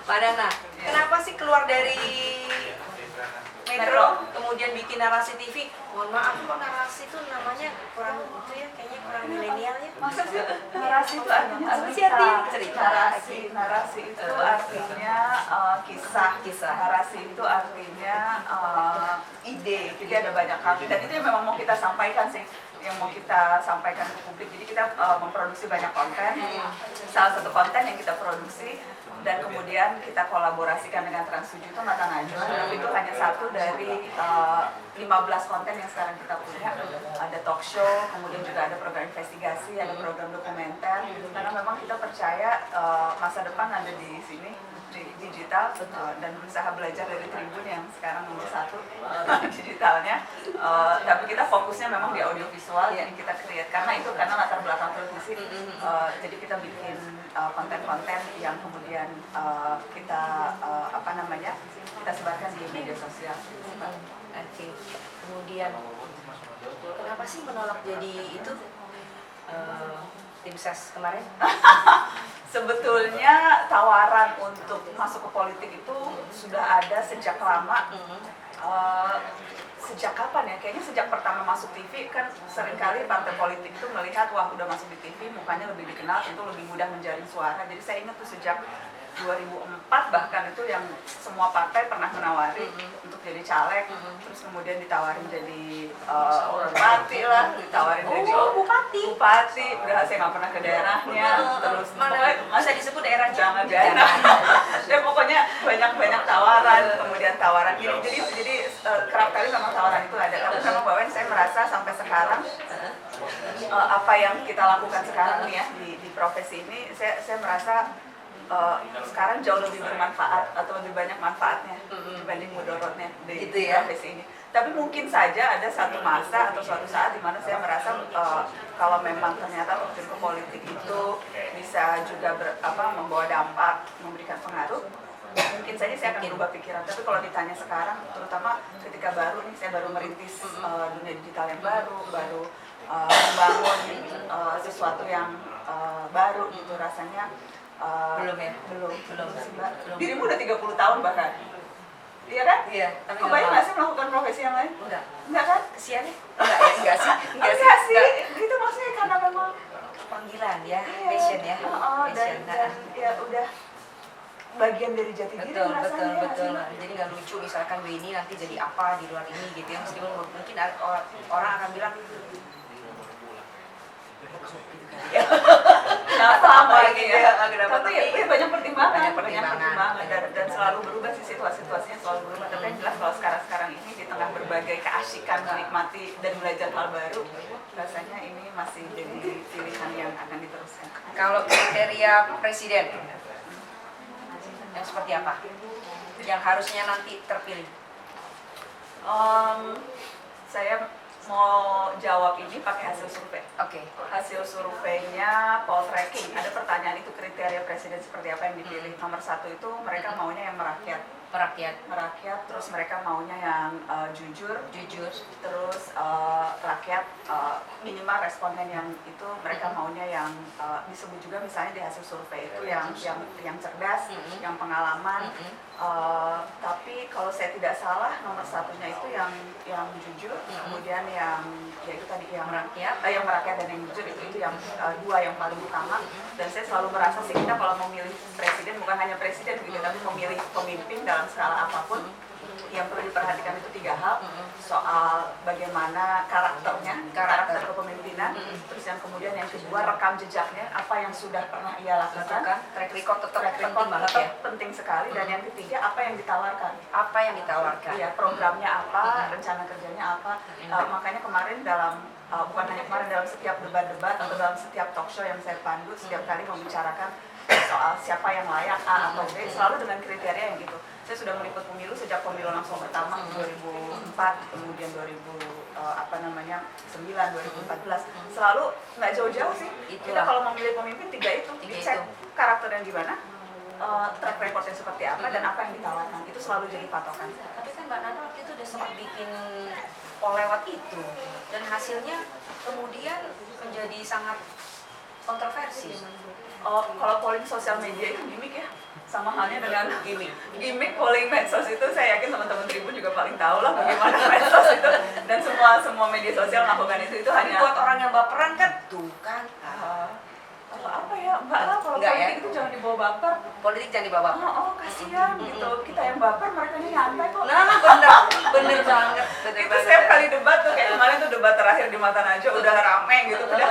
Mbak Nana, kenapa sih keluar dari Metro kemudian bikin narasi TV? Mohon maaf kok narasi itu namanya kurang itu ya, kayaknya kurang milenial ya. Masa sih narasi itu artinya apa sih artinya? Cerita. Narasi itu artinya kisah. Narasi itu artinya ide. Jadi ada banyak hal. Dan itu yang memang mau kita sampaikan sih, yang mau kita sampaikan ke publik. Jadi kita memproduksi banyak konten. Salah satu konten yang kita produksi dan kemudian kita kolaborasikan dengan Trans 7 itu Mata Najwa. Tapi itu hanya satu dari 15 konten yang sekarang kita punya. Ada talk show, kemudian juga ada program investigasi, ada program dokumenter. Karena memang kita percaya masa depan ada di sini, di digital, dan berusaha belajar dari Tribun yang sekarang nomor 1 digitalnya. Tapi kita fokusnya memang di audiovisual, jadi kita create karena latar belakang televisi. Jadi kita bikin konten-konten yang kemudian kita kita sebarkan di media sosial. Oke. Kemudian kenapa sih menolak jadi itu tim ses kemarin? Sebetulnya tawaran untuk masuk ke politik itu sudah ada sejak lama. Sejak kapan ya? Kayaknya sejak pertama masuk TV kan seringkali partai politik itu melihat wah udah masuk di TV mukanya lebih dikenal, tentu lebih mudah menjaring suara. Jadi saya ingat tuh sejak 2004 bahkan itu yang semua partai pernah menawari untuk jadi caleg, terus kemudian ditawarin jadi bupati lah, ditawarin jadi bupati, udah saya nggak pernah ke daerahnya, terus masa disebut daerah jangan. Ya pokoknya banyak tawaran, kemudian tawaran ini, jadi kerap kali memang tawaran itu ada. Tapi memang bahwa saya merasa sampai sekarang apa yang kita lakukan sekarang nih ya di profesi ini, saya merasa sekarang jauh lebih bermanfaat atau lebih banyak manfaatnya dibanding mudorotnya di profesi ini. Tapi mungkin saja ada satu masa atau suatu saat di mana saya merasa kalau memang ternyata terjun ke politik itu bisa juga membawa dampak, memberikan pengaruh, mungkin saja saya akan berubah pikiran. Tapi kalau ditanya sekarang, terutama ketika saya baru merintis dunia digital yang baru membangun sesuatu yang baru gitu rasanya. Belum Dirimu udah 30 tahun bahkan. Iya kan? Iya. Kebayang nggak sih melakukan profesi yang lain? Enggak kan? Kesiannya? Enggak sih. Gitu maksudnya karena memang panggilan ya, passion ya. Dan ya udah bagian dari jati diri rasanya. Betul. Jadi nggak lucu misalkan Weni nanti jadi apa di luar ini gitu ya. Meskipun mungkin orang akan bilang kenapa gitu ya. Tapi ya banyak pertimbangan dan selalu berubah sih, situasinya selalu berubah. Tapi yang jelas kalau sekarang ini di tengah berbagai keasikan menikmati dan belajar hal baru, rasanya ini masih jadi pilihan yang akan diteruskan. Kalau kriteria presiden yang seperti apa yang harusnya nanti terpilih? Saya mau jawab ini pakai hasil survei. Oke. Hasil surveinya Poltreking. Ada pertanyaan itu kriteria presiden seperti apa yang dipilih. Nomor 1 itu mereka maunya yang merakyat, terus mereka maunya yang jujur, terus rakyat minimal responden yang itu mereka maunya yang disebut juga misalnya di hasil survei itu yang cerdas, yang pengalaman. Tapi kalau saya tidak salah nomor 1-nya itu yang jujur, kemudian yang yaitu tadi yang merakyat dan yang jujur itu yang 2 yang paling utama. Dan saya selalu merasa sih kita kalau memilih presiden bukan hanya presiden gitu, tapi memilih pemimpin dalam skala apapun yang perlu diperhatikan itu 3 hal. Soal bagaimana karakter kepemimpinan, terus yang kemudian yang kedua rekam jejaknya, apa yang sudah pernah ia lakukan, track record penting sekali. Dan yang ketiga apa yang ditawarkan, ya programnya apa, rencana kerjanya apa. Makanya kemarin bukan hanya kemarin, dalam setiap debat-debat atau dalam setiap talk show yang saya pandu, setiap kali membicarakan soal siapa yang layak A atau B, selalu dengan kriteria yang gitu. Saya sudah meliput pemilu sejak pemilu langsung pertama 2004, kemudian 2014, selalu nggak jauh-jauh sih. Kita kalau memilih pemimpin 3 itu, dicek karakternya gimana, track recordnya seperti apa, dan apa yang ditawarkan, itu selalu jadi patokan. Tapi kan Mbak Nana waktu itu udah sempat bikin poll lewat itu, dan hasilnya kemudian menjadi sangat kontroversi. Oh, kalau polling sosial media itu gimmick ya, sama halnya dengan gimmick polling medsos itu. Saya yakin teman-teman Tribun juga paling tahu lah bagaimana medsos itu, dan semua media sosial melakukan itu Tapi hanya buat orang yang baperan kan, tuh kan. apa ya, mbak lah, kalau Enggak politik ya? itu jangan dibawa baper. Politik jangan dibawa. Kasihan gitu, kita yang baper, mereka ini nyantai kok. Nah, bener banget. Itu setiap kali debat tuh, kayak kemarin tuh debat terakhir di Mata Najwa udah rame gitu, udah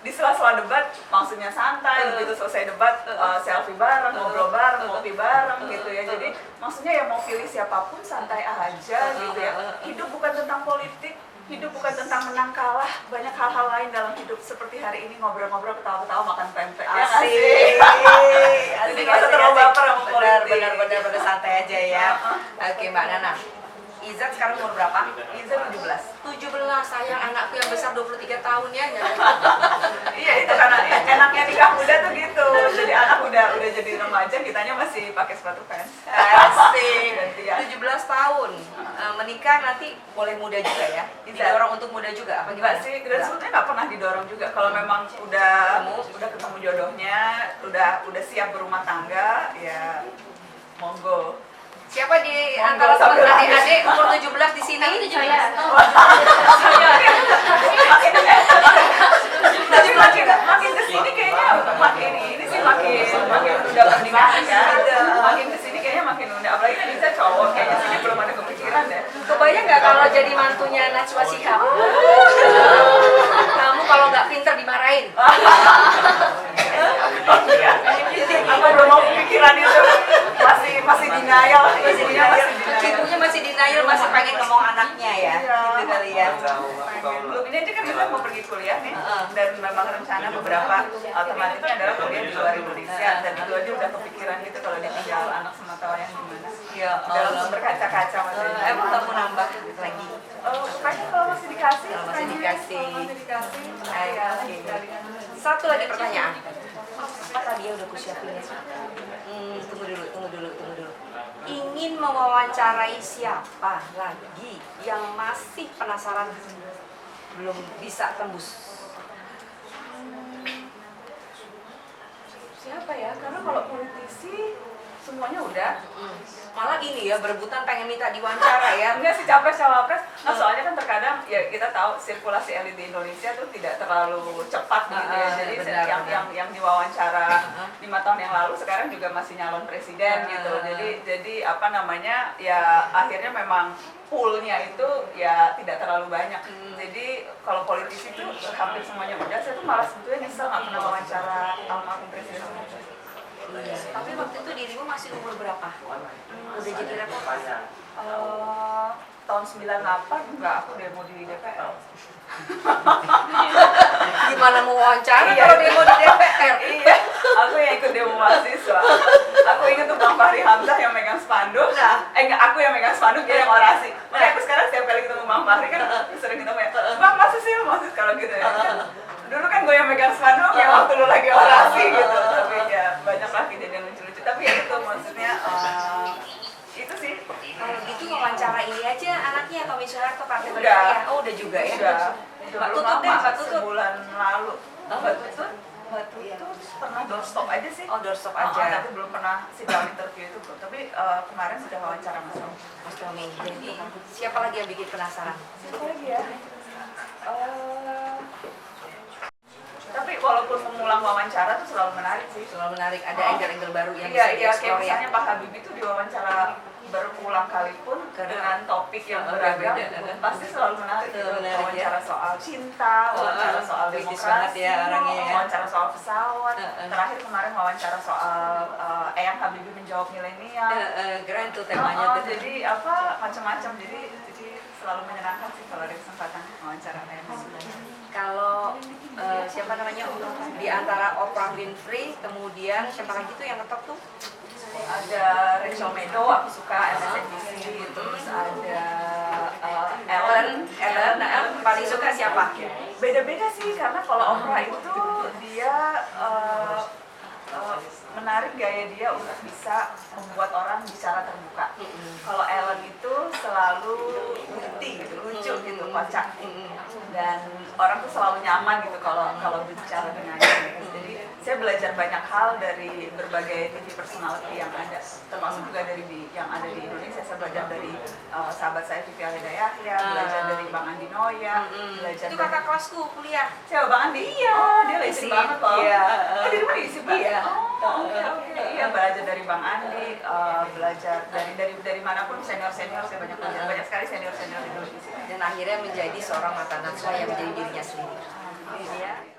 di sela-sela debat maksudnya santai, begitu selesai debat selfie bareng, ngobrol bareng, ngopi bareng gitu ya. Jadi maksudnya ya mau pilih siapapun santai aja gitu ya. Hidup bukan tentang politik, hidup bukan tentang menang kalah, banyak hal-hal lain dalam hidup, seperti hari ini ngobrol-ngobrol, ketawa-ketawa, makan pempek. Asik. Jadi nggak usah terlalu baper sama politik. Benar santai aja ya. Oke Mbak Nana, Izat sekarang umur berapa? Izat 17. 17, sayang anakku yang besar 23 tahun ya. Iya, itu karena enaknya nikah muda tuh gitu. Jadi anak udah jadi remaja, kitanya masih pakai sepatu fans. Asik. 17 tahun. Menikah nanti boleh muda juga ya? Didorong untuk muda juga apa gimana? Enggak sih, dan sebetulnya nggak pernah didorong juga. Kalau memang udah ketemu jodohnya, udah siap berumah tangga, ya monggo. Siapa di antara teman adik-adik umur 17 di sini? Ini 17. Tapi makin kesini kayaknya makin ini sih makin udah pernikahan kan. Makin kesini kayaknya makin udah, apalagi kan bisa cowok, kayaknya sih dia belum ada kepikiran deh. Kebayang nggak kalau jadi mantunya Najwa Shihab? Kamu kalau nggak pinter dimarahin. Aku belum mau kepikiran itu, masih denial, Ibunya masih denial, masih pengen ngomong anaknya ya, gitu kali ya. Belum, ini aja kan kita mau pergi kuliah nih, dan memang rencana beberapa alternatifnya adalah kuliah di luar Indonesia, dan itu aja udah kepikiran gitu kalau ditinggal anak sematawayang yang gimana. Ya, Dalam berkaca-kaca maksudnya. Emang kamu nambah lagi? Kayaknya kalau masih dikasih. Satu lagi pertanyaan. Apa tadi ya udah kusiapin ya? Tunggu dulu. Ingin mewawancarai siapa lagi yang masih penasaran belum bisa tembus? Siapa ya? Karena kalau politisi semuanya udah. Malah ini ya, berebutan pengen minta diwawancara ya. Enggak sih, capres cawapres. Nah, soalnya kan terkadang ya kita tahu sirkulasi elit di Indonesia tuh tidak terlalu cepat gitu ya. Jadi yang diwawancara 5 tahun yang lalu sekarang juga masih nyalon presiden gitu. Jadi apa namanya, ya akhirnya memang poolnya itu ya tidak terlalu banyak. Jadi kalau politisi itu hampir semuanya udah. Saya tuh malah sebetulnya nyesel nggak pernah wawancara almarhum presiden. Tapi waktu itu dirimu masih umur berapa? Udah jadi reporter? Tahun 98 enggak, aku demo di DPR. Gimana mau wawancara kalau demo di DPR? Iya, aku yang ikut demo mahasiswa. Aku ingat tuh Bang Fahri Hamzah yang megang spanduk. Enggak, aku yang megang spanduk, dia yang orasi. Makanya aku sekarang setiap kali ketemu Bang Fahri kan sering ketemu ya, Bang masa sih maksud kalau gitu ya. Dulu kan gue yang megang spanduk, ya waktu lu lagi orasi gitu. Tapi ya banyak lah kejadian lucu-lucu. Tapi ya itu maksudnya itu sih. Kalau gitu wawancara ini aja anaknya Tommy Soeharto Partai Udah. Berkarya. Oh udah juga ya? Udah Mbak Tutut deh, Mbak Tutut. sebulan lalu. Mbak Tutut pernah doorstop aja sih. Oh doorstop aja. Tapi belum pernah sidang interview itu belum. Tapi kemarin sudah wawancara Mas Tommy. Mas Tommy. Jadi siapa lagi yang bikin penasaran? Siapa lagi ya? Tapi walaupun mengulang wawancara tuh selalu menarik sih. Selalu menarik, ada angle-angle baru yang Iya, bisa kayak dieksplor ya. misalnya Pak Habibie tuh diwawancara berulang kali pun dengan topik yang beragam, pasti selalu menarik. Wawancara soal cinta, wawancara soal demokrasi, wawancara soal pesawat. Terakhir kemarin wawancara soal Eyang Habibie menjawab milenial. Keren tuh temanya. Jadi apa macam-macam. Jadi selalu menyenangkan sih kalau ada kesempatan wawancara kayak Kalau siapa namanya di antara Oprah Winfrey, kemudian siapa lagi tuh yang ngetop tuh? Ada Rachel Maddow, aku suka MSNBC, terus ada Ellen. Nah, Ellen paling suka siapa? Beda-beda sih, karena kalau Oprah itu dia menarik gaya dia untuk bisa membuat orang bicara terbuka. Kalau Ellen itu selalu witty gitu, lucu gitu, kocak. Dan orang tuh selalu nyaman gitu kalau berbicara dengan dia. Jadi saya belajar banyak hal dari berbagai TV personality yang ada, termasuk juga dari yang ada di Indonesia. Saya belajar dari sahabat saya Vivi Alhidayah, belajar dari Bang Andi Noya, belajar itu kakak kelasku kuliah. Siapa Bang Andi? Iya, dia legend banget loh. Iya. Di rumah diisi Bang? Iya. Oke. Iya, belajar dari Bang Andi, belajar dari manapun senior saya banyak belajar, banyak sekali senior di Indonesia. Dan akhirnya menjadi seorang mata najwa yang menjadi dirinya sendiri. Iya.